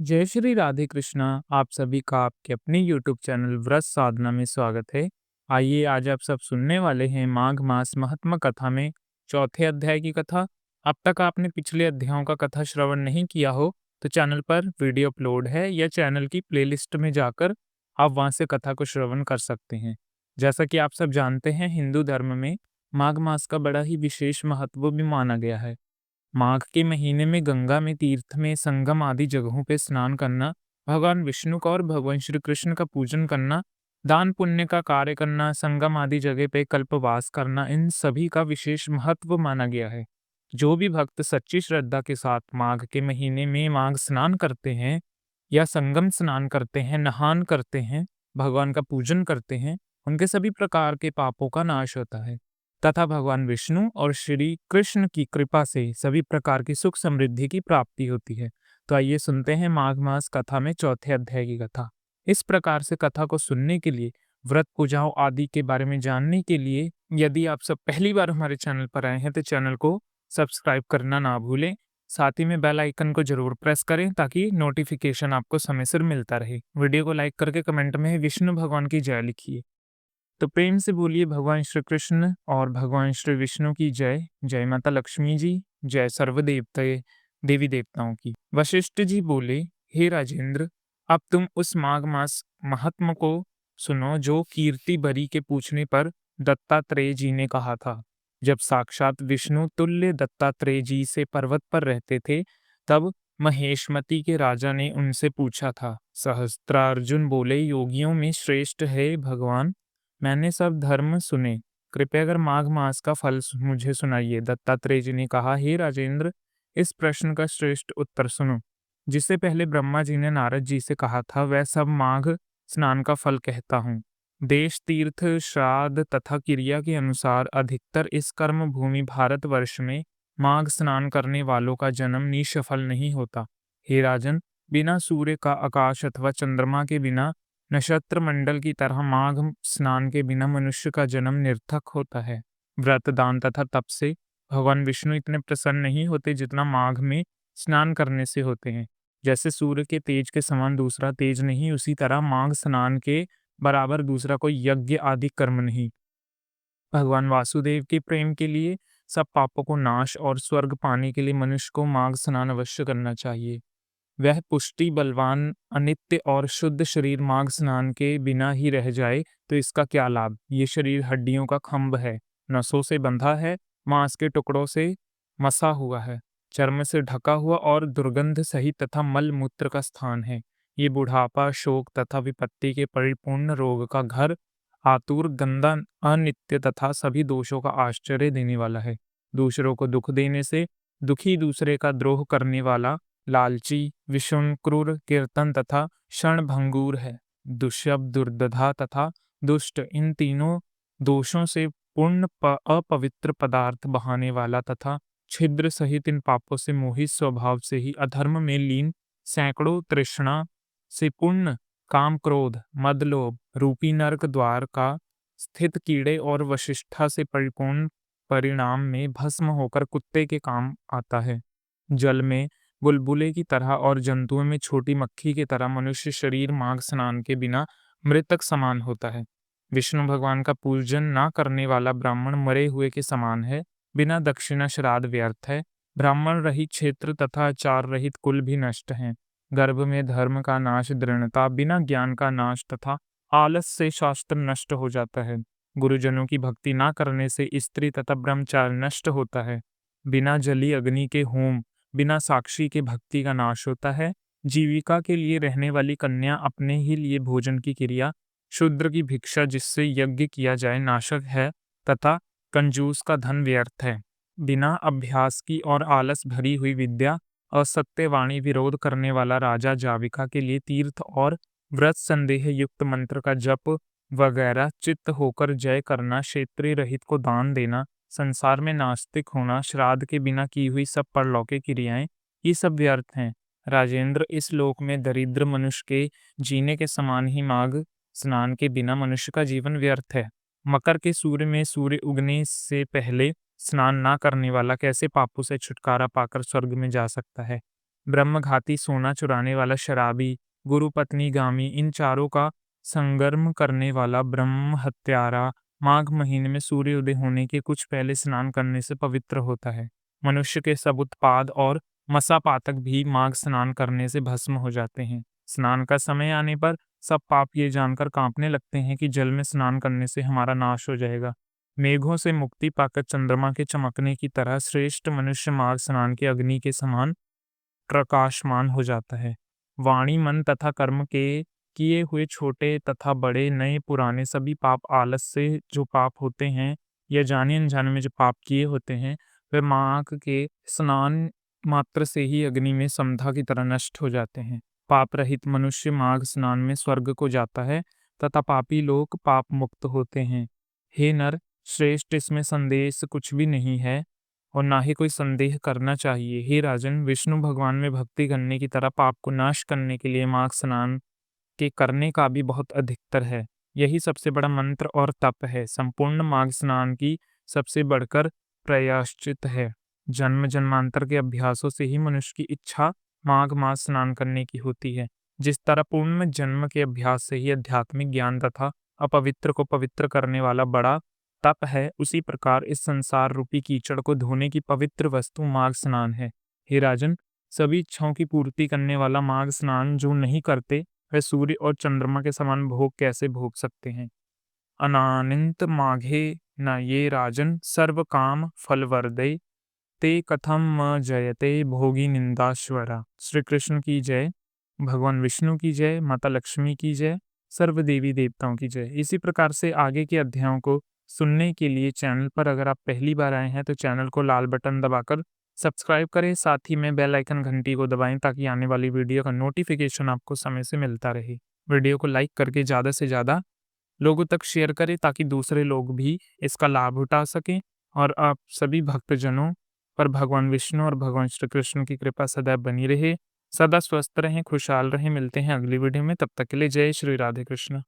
जय श्री राधे कृष्णा। आप सभी का आपके अपने यूट्यूब चैनल व्रत साधना में स्वागत है। आइए आज आप सब सुनने वाले हैं माघ मास महात्म कथा में चौथे अध्याय की कथा। अब तक आपने पिछले अध्यायों का कथा श्रवण नहीं किया हो तो चैनल पर वीडियो अपलोड है या चैनल की प्लेलिस्ट में जाकर आप वहां से कथा को श्रवण कर सकते हैं। जैसा कि आप सब जानते हैं, हिंदू धर्म में माघ मास का बड़ा ही विशेष महत्व भी माना गया है। माघ के महीने में गंगा में, तीर्थ में, संगम आदि जगहों पे स्नान करना, भगवान विष्णु का और भगवान श्री कृष्ण का पूजन करना, दान पुण्य का कार्य करना, संगम आदि जगह पे कल्पवास करना, इन सभी का विशेष महत्व माना गया है। जो भी भक्त सच्ची श्रद्धा के साथ माघ के महीने में माघ स्नान करते हैं या संगम स्नान करते हैं, नहान करते हैं, भगवान का पूजन करते हैं, उनके सभी प्रकार के पापों का नाश होता है तथा भगवान विष्णु और श्री कृष्ण की कृपा से सभी प्रकार की सुख समृद्धि की प्राप्ति होती है। तो आइए सुनते हैं माघ मास कथा में चौथे अध्याय की कथा। इस प्रकार से कथा को सुनने के लिए, व्रत पूजाओं आदि के बारे में जानने के लिए, यदि आप सब पहली बार हमारे चैनल पर आए हैं तो चैनल को सब्सक्राइब करना ना भूलें। साथ ही में बेल आइकन को जरूर प्रेस करें ताकि नोटिफिकेशन आपको समय सिर मिलता रहे। वीडियो को लाइक करके कमेंट में विष्णु भगवान की जय लिखिए। तो प्रेम से बोलिए भगवान श्री कृष्ण और भगवान श्री विष्णु की जय। जय माता लक्ष्मी जी, जय सर्व देवते देवी देवताओं की। वशिष्ठ जी बोले, हे राजेंद्र, अब तुम उस माघ मास महात्म को सुनो जो कीर्ति बरी के पूछने पर दत्तात्रेय जी ने कहा था। जब साक्षात विष्णु तुल्य दत्तात्रेय जी से पर्वत पर रहते थे, तब महेशमती के राजा ने उनसे पूछा था। सहस्त्रार्जुन बोले, योगियों में श्रेष्ठ है भगवान, मैंने सब धर्म सुने, कृपया कर माघ मास का फल मुझे सुनाइए। दत्तात्रेय जी ने कहा, हे राजेंद्र, इस प्रश्न का श्रेष्ठ उत्तर सुनो। जिससे पहले ब्रह्मा जी ने नारद जी से कहा था, वह सब माघ स्नान का फल कहता हूँ। देश, तीर्थ, श्राद्ध तथा क्रिया के अनुसार अधिकतर इस कर्म भूमि भारतवर्ष में माघ स्नान करने वालों का जन्म निष्फल नहीं होता। हे राजन, बिना सूर्य का आकाश अथवा चंद्रमा के बिना नक्षत्र मंडल की तरह माघ स्नान के बिना मनुष्य का जन्म निर्थक होता है। व्रत, दान तथा तप से भगवान विष्णु इतने प्रसन्न नहीं होते जितना माघ में स्नान करने से होते हैं। जैसे सूर्य के तेज के समान दूसरा तेज नहीं, उसी तरह माघ स्नान के बराबर दूसरा कोई यज्ञ आदि कर्म नहीं। भगवान वासुदेव के प्रेम के लिए, सब पापों को नाश और स्वर्ग पाने के लिए मनुष्य को माघ स्नान अवश्य करना चाहिए। वह पुष्टि, बलवान, अनित्य और शुद्ध शरीर माघ स्नान के बिना ही रह जाए तो इसका क्या लाभ। ये शरीर हड्डियों का खंभ है, नसों से बंधा है, मांस के टुकड़ों से मसा हुआ है, चर्म से ढका हुआ और दुर्गंध सहित तथा मल मूत्र का स्थान है। ये बुढ़ापा, शोक तथा विपत्ति के परिपूर्ण रोग का घर, आतुर, गंदा, अनित्य तथा सभी दोषों का आश्चर्य देने वाला है। दूसरों को दुख देने से दुखी, दूसरे का द्रोह करने वाला, लालची, विषम, क्रूर, कीर्तन तथा क्षणभंगुर है। दुष्यब, दुर्दधा तथा दुष्ट, इन तीनों दोषों से पूर्ण अपवित्र पदार्थ बहाने वाला तथा छिद्र सहित इन पापों से मोहित स्वभाव से ही अधर्म में लीन, सैकड़ों तृष्णा से पूर्ण, काम, क्रोध, मद, लोभ रूपी नरक द्वार का स्थित कीड़े और वशिष्ठा से परिपूर्ण परिणाम में भस्म होकर कुत्ते के काम आता है। जल में बुलबुले की तरह और जंतुओं में छोटी मक्खी की तरह मनुष्य शरीर माघ स्नान के बिना मृतक समान होता है। विष्णु भगवान का पूजन ना करने वाला ब्राह्मण मरे हुए के समान है। बिना दक्षिणा श्राद्ध व्यर्थ है। ब्राह्मण रहित क्षेत्र तथा आचार रहित कुल भी नष्ट हैं। गर्भ में धर्म का नाश, दृढ़ता, बिना ज्ञान का नाश तथा आलस से शास्त्र नष्ट हो जाता है। गुरुजनों की भक्ति ना करने से स्त्री तथा ब्रह्मचार्य नष्ट होता है। बिना जली अग्नि के होम, बिना साक्षी के भक्ति का नाश होता है। जीविका के लिए रहने वाली कन्या अपने ही लिए भोजन की क्रिया, शूद्र की भिक्षा जिससे यज्ञ किया जाए नाशक है तथा कंजूस का धन व्यर्थ है। बिना अभ्यास की और आलस भरी हुई विद्या, असत्य वाणी, विरोध करने वाला राजा जाविका के लिए तीर्थ और व्रत, संदेह युक्त मंत्र का जप वगैरह, चित्त होकर जय करना, क्षेत्रीय रहित को दान देना, संसार में नास्तिक होना, श्राद्ध के बिना की हुई सब परलौकिक क्रियाएं, ये सब व्यर्थ हैं। राजेंद्र, इस लोक में दरिद्र मनुष्य के जीने के समान ही माघ स्नान के बिना मनुष्य का जीवन व्यर्थ है। मकर के सूर्य में सूर्य उगने से पहले स्नान ना करने वाला कैसे पापों से छुटकारा पाकर स्वर्ग में जा सकता है। ब्रह्मघाती, सोना चुराने वाला शराबी, गुरु पत्नी गामी, इन चारों का संगर्म करने वाला ब्रह्म हत्यारा माघ महीने में सूर्य उदय होने के कुछ पहले स्नान करने से पवित्र होता है। मनुष्य के सब उत्पाद और मसापातक भी माघ स्नान करने से भस्म हो जाते हैं। स्नान का समय आने पर सब पाप ये जानकर कांपने लगते हैं कि जल में स्नान करने से हमारा नाश हो जाएगा। मेघों से मुक्ति पाकर चंद्रमा के चमकने की तरह श्रेष्ठ मनुष्य माघ स्नान के अग्नि के समान प्रकाशमान हो जाता है। वाणी, मन तथा कर्म के किए हुए छोटे तथा बड़े, नए पुराने सभी पाप, आलस से जो पाप होते हैं या जाने अनजाने में जो पाप किए होते हैं, वे माघ के स्नान मात्र से ही अग्नि में समधा की तरह नष्ट हो जाते हैं। पाप रहित मनुष्य माघ स्नान में स्वर्ग को जाता है तथा पापी लोग पाप मुक्त होते हैं। हे नर श्रेष्ठ, इसमें संदेश कुछ भी नहीं है और ना ही कोई संदेह करना चाहिए। हे राजन, विष्णु भगवान में भक्ति करने की तरह पाप को नाश करने के लिए माघ स्नान के करने का भी बहुत अधिकतर है। यही सबसे बड़ा मंत्र और तप है। संपूर्ण माघ स्नान की सबसे बढ़कर प्रायश्चित है। जन्म जन्मांतर के अभ्यासों से ही मनुष्य की इच्छा माघ मास स्नान करने की होती है। जिस तरह पूर्ण जन्म के अभ्यास से ही आध्यात्मिक ज्ञान तथा अपवित्र को पवित्र करने वाला बड़ा तप है, उसी प्रकार इस संसार रूपी कीचड़ को धोने की पवित्र वस्तु माघ स्नान है। हे राजन, सभी इच्छाओं की पूर्ति करने वाला माघ स्नान जो नहीं करते, वह सूर्य और चंद्रमा के समान भोग कैसे भोग सकते हैं। अनानिंत माघे न ये राजन सर्व काम फलवर्दे ते कथम म जयते भोगी निंदाश्वरा। श्री कृष्ण की जय, भगवान विष्णु की जय, माता लक्ष्मी की जय, सर्व देवी देवताओं की जय। इसी प्रकार से आगे के अध्यायों को सुनने के लिए चैनल पर अगर आप पहली बार आए हैं तो चैनल को लाल बटन दबाकर सब्सक्राइब करें, साथ ही में बेल आइकन घंटी को दबाएं ताकि आने वाली वीडियो का नोटिफिकेशन आपको समय से मिलता रहे। वीडियो को लाइक करके ज़्यादा से ज़्यादा लोगों तक शेयर करें ताकि दूसरे लोग भी इसका लाभ उठा सकें और आप सभी भक्तजनों पर भगवान विष्णु और भगवान श्री कृष्ण की कृपा सदैव बनी रहे। सदा स्वस्थ रहें, खुशहाल रहें। मिलते हैं अगली वीडियो में, तब तक के लिए जय श्री राधे कृष्ण।